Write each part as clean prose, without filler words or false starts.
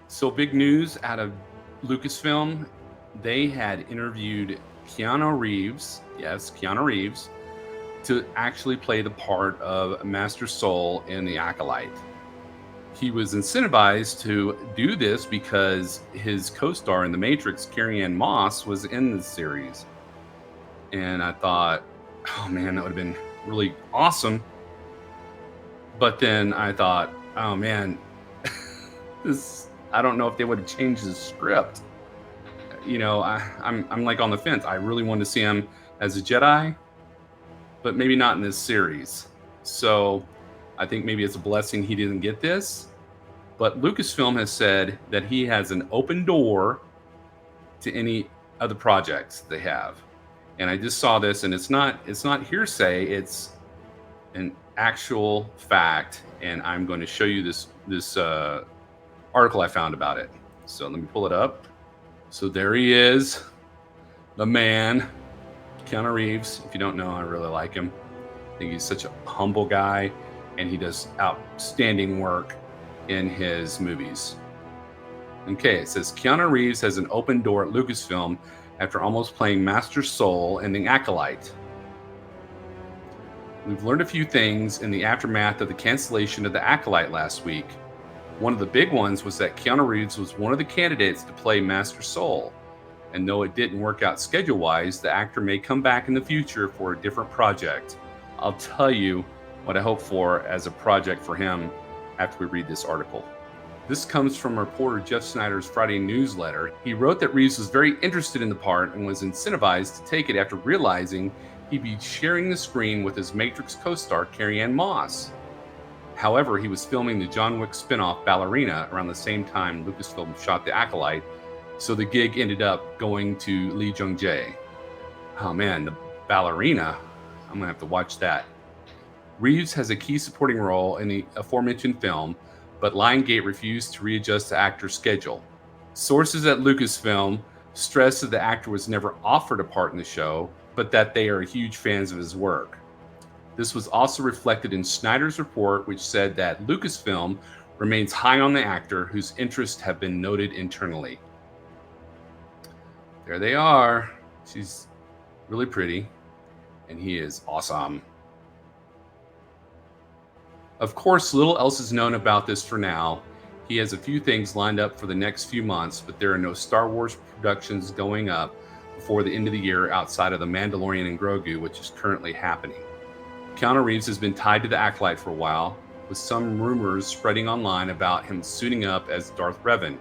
So big news out of Lucasfilm. They had interviewed Keanu Reeves, yes, Keanu Reeves, to actually play the part of Master Soul in The Acolyte. He was incentivized to do this because his co-star in The Matrix, Carrie-Anne Moss, was in the series. And I thought, oh man, that would have been really awesome. But then I thought, oh man, this I don't know if they would have changed the script. I'm like on the fence. I really wanted to see him as a Jedi, but maybe not in this series. So I think maybe it's a blessing he didn't get this. But Lucasfilm has said that he has an open door to any other projects they have. And I just saw this, and it's not hearsay, it's an actual fact. And I'm going to show you this article I found about it. So let me pull it up. So there he is, the man, Keanu Reeves. If you don't know, I really like him. I think he's such a humble guy, and he does outstanding work in his movies. Okay, it says Keanu Reeves has an open door at Lucasfilm after almost playing Master Soul in The Acolyte. We've learned a few things in the aftermath of the cancellation of The Acolyte last week. One of the big ones was that Keanu Reeves was one of the candidates to play Master Soul. And though it didn't work out schedule-wise, the actor may come back in the future for a different project. I'll tell you what I hope for as a project for him after we read this article. This comes from reporter Jeff Snyder's Friday newsletter. He wrote that Reeves was very interested in the part and was incentivized to take it after realizing he'd be sharing the screen with his Matrix co-star Carrie-Anne Moss. However, he was filming the John Wick spin-off Ballerina around the same time Lucasfilm shot The Acolyte, so the gig ended up going to Lee Jung-jae. Oh man, the Ballerina, I'm gonna have to watch that. Reeves has a key supporting role in the aforementioned film, but Lionsgate refused to readjust the actor's schedule. Sources at Lucasfilm stressed that the actor was never offered a part in the show, but that they are huge fans of his work. This was also reflected in Snyder's report, which said that Lucasfilm remains high on the actor, whose interests have been noted internally. There they are. She's really pretty, and he is awesome. Of course, little else is known about this for now. He has a few things lined up for the next few months, but there are no Star Wars productions going up before the end of the year outside of The Mandalorian and Grogu, which is currently happening. Keanu Reeves has been tied to The Acolyte for a while, with some rumors spreading online about him suiting up as Darth Revan,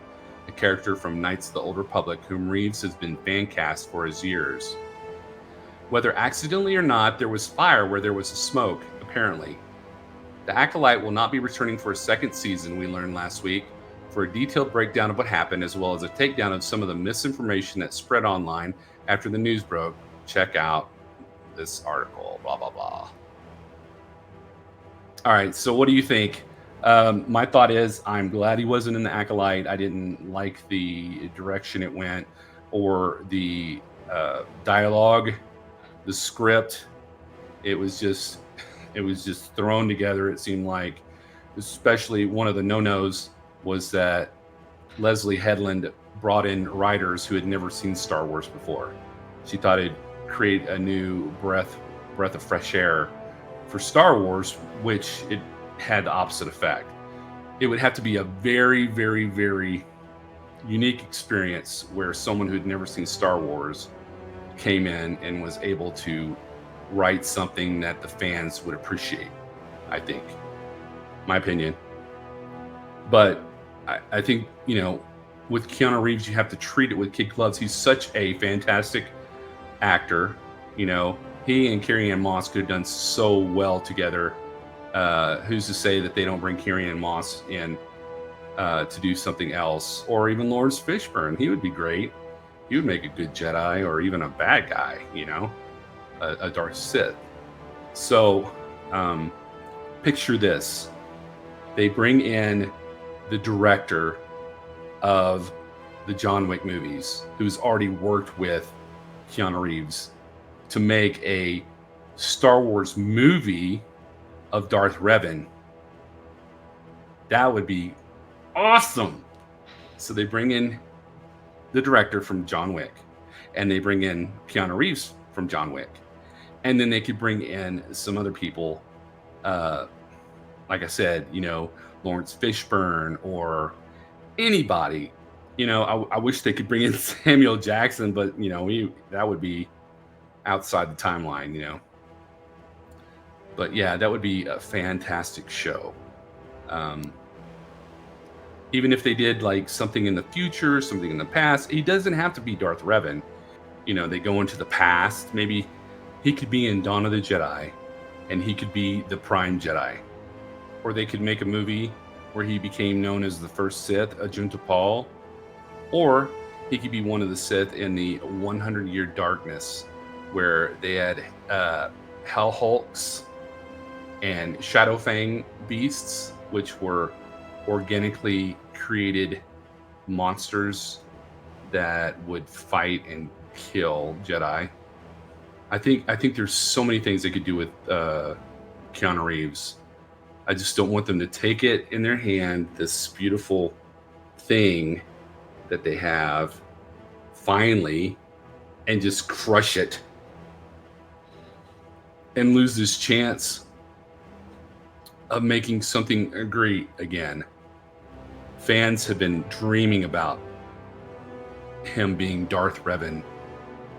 a character from Knights of the Old Republic whom Reeves has been fan cast for his years. Whether accidentally or not, there was fire where there was smoke, apparently. The Acolyte will not be returning for a second season, we learned last week. For a detailed breakdown of what happened, as well as a takedown of some of the misinformation that spread online after the news broke, check out this article, blah, blah, blah. All right, so what do you think? My thought is I'm glad he wasn't in The Acolyte. I didn't like the direction it went or the dialogue, the script. It was just thrown together, it seemed like. Especially one of the no-nos was that Leslie Headland brought in writers who had never seen Star Wars before. She thought it'd create a new breath of fresh air for Star Wars, which it had the opposite effect. It would have to be a very, very, very unique experience where someone who'd never seen Star Wars came in and was able to write something that the fans would appreciate, I think. My opinion. But I think, with Keanu Reeves, you have to treat it with kid gloves. He's such a fantastic actor. He and Carrie-Anne Moss could have done so well together. Who's to say that they don't bring Carrie-Anne Moss in to do something else? Or even Lawrence Fishburne. He would be great. He would make a good Jedi or even a bad guy, a dark Sith. So picture this. They bring in the director of the John Wick movies, who's already worked with Keanu Reeves, to make a Star Wars movie of Darth Revan. That would be awesome. So they bring in the director from John Wick, and they bring in Keanu Reeves from John Wick, and then they could bring in some other people. Uh, like I said, Lawrence Fishburne or anybody. I wish they could bring in Samuel Jackson, but that would be outside the timeline. But yeah, that would be a fantastic show. Um, Even if they did like something in the future, something in the past, he doesn't have to be Darth Revan. They go into the past. Maybe he could be in Dawn of the Jedi, and he could be the Prime Jedi. Or they could make a movie where he became known as the first Sith, Ajunta Paul. Or he could be one of the Sith in the 100-Year Darkness, where they had Hell Hulks and Shadow Fang beasts, which were organically created monsters that would fight and kill Jedi. I think there's so many things they could do with Keanu Reeves. I just don't want them to take it in their hand, this beautiful thing that they have, finally, and just crush it and lose this chance of making something great again. Fans have been dreaming about him being Darth Revan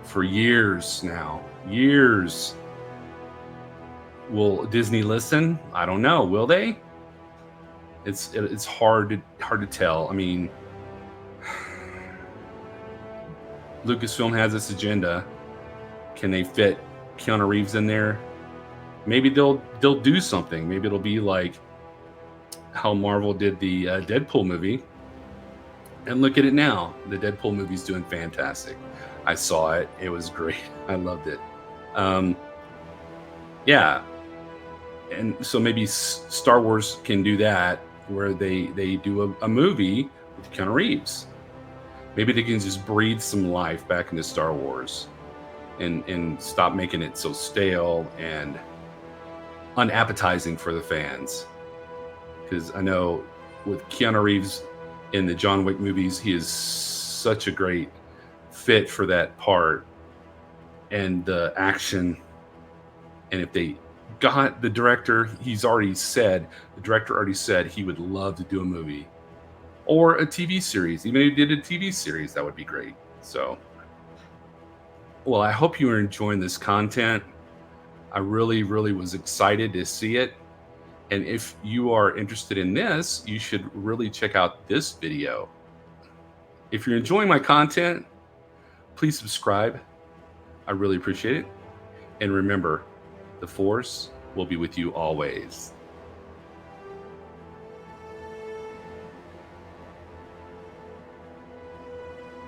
for years now. Years. Will Disney listen? I don't know. Will they? It's hard to tell. I mean, Lucasfilm has this agenda. Can they fit Keanu Reeves in there? Maybe they'll do something. Maybe it'll be like how Marvel did the Deadpool movie. And look at it now. The Deadpool movie's doing fantastic. I saw it. It was great. I loved it. Yeah. And so maybe Star Wars can do that, where they do a movie with Keanu Reeves. Maybe they can just breathe some life back into Star Wars and stop making it so stale and unappetizing for the fans. Because I know with Keanu Reeves in the John Wick movies, he is such a great fit for that part and the action. And if they got the director, the director already said he would love to do a movie or a TV series. Even if he did a TV series, that would be great. So, well, I hope you are enjoying this content. I really, really was excited to see it. And if you are interested in this, you should really check out this video. If you're enjoying my content, please subscribe. I really appreciate it. And remember, the Force will be with you always.